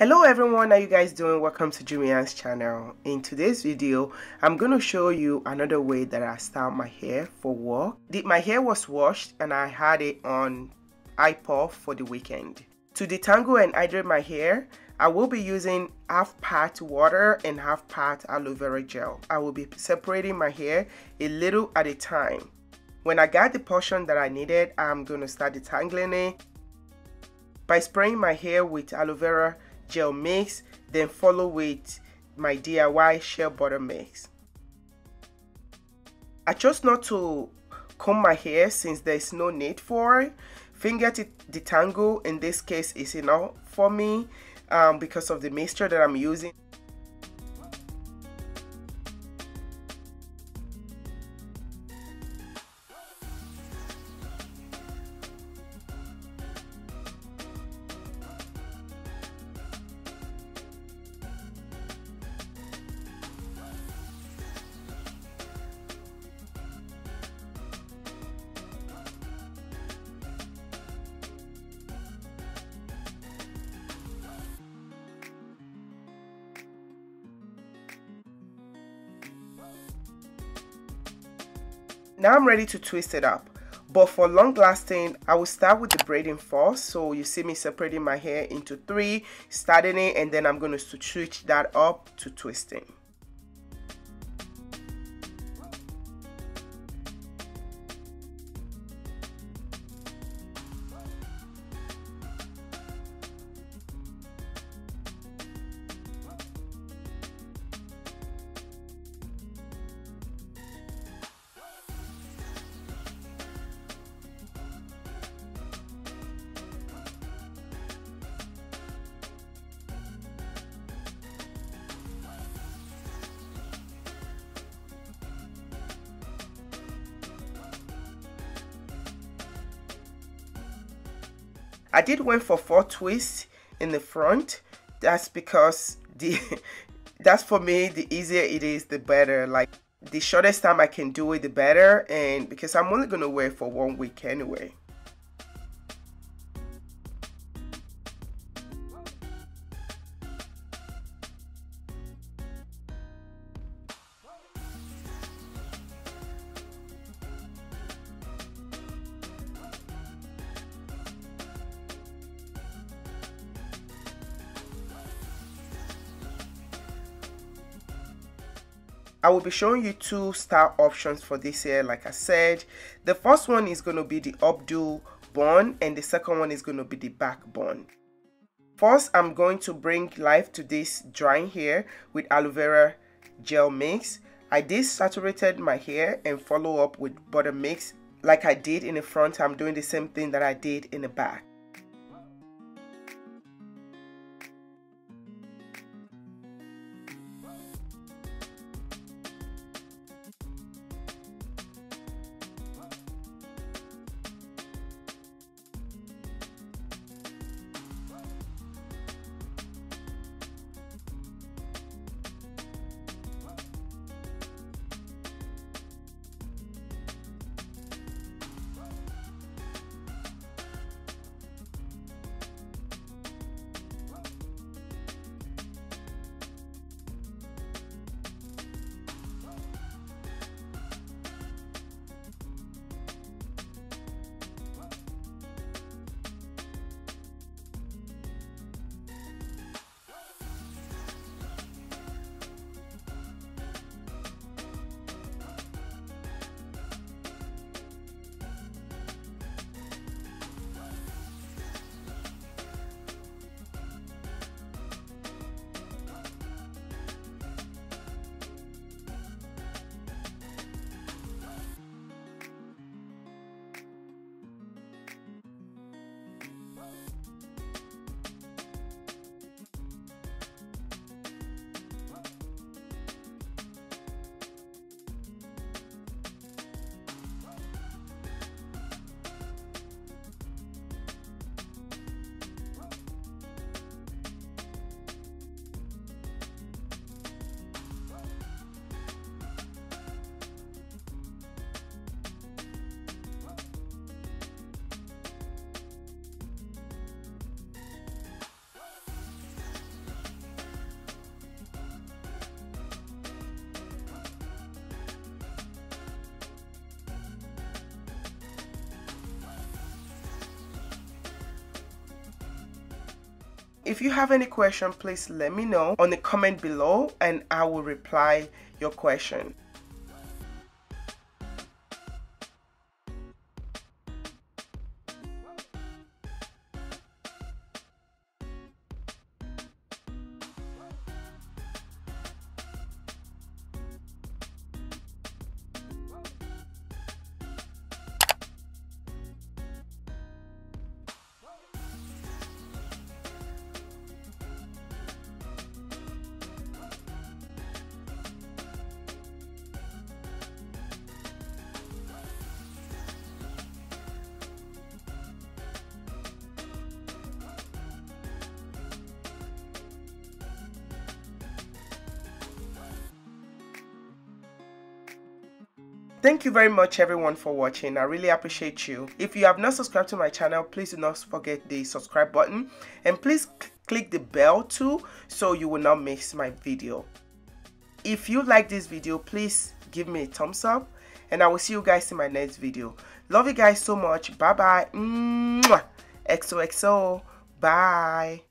Hello everyone, how you guys doing? Welcome to JumieAnne's channel. In today's video, I'm going to show you another way that I style my hair for work. My hair was washed and I had it on iPod for the weekend. To detangle and hydrate my hair, I will be using half part water and half part aloe vera gel. I will be separating my hair a little at a time. When I got the portion that I needed, I'm going to start detangling it by spraying my hair with aloe vera gel mix, then follow with my DIY shea butter mix. I chose not to comb my hair since there is no need for it. Finger detangle in this case is enough for me because of the mixture that I'm using. Now I'm ready to twist it up, but for long lasting I will start with the braiding first. So you see me separating my hair into three, starting it, and then I'm going to switch that up to twisting. I did went for 4 twists in the front. That's because that's for me, the easier it is, the better. Like the shortest time I can do it, the better, and because I'm only gonna wear it for 1 week anyway. I will be showing you 2 style options for this hair. Like I said, the first one is going to be the updo bun and the second one is going to be the back bun. First, I'm going to bring life to this drying hair with aloe vera gel mix. I desaturated my hair and follow up with butter mix. Like I did in the front, I'm doing the same thing that I did in the back. If you have any question, please let me know on the comment below and I will reply your question. Thank you very much everyone for watching. I really appreciate you. If you have not subscribed to my channel, please do not forget the subscribe button and please click the bell too so you will not miss my video. If you like this video, please give me a thumbs up and I will see you guys in my next video. Love you guys so much. Bye bye. XOXO. Bye.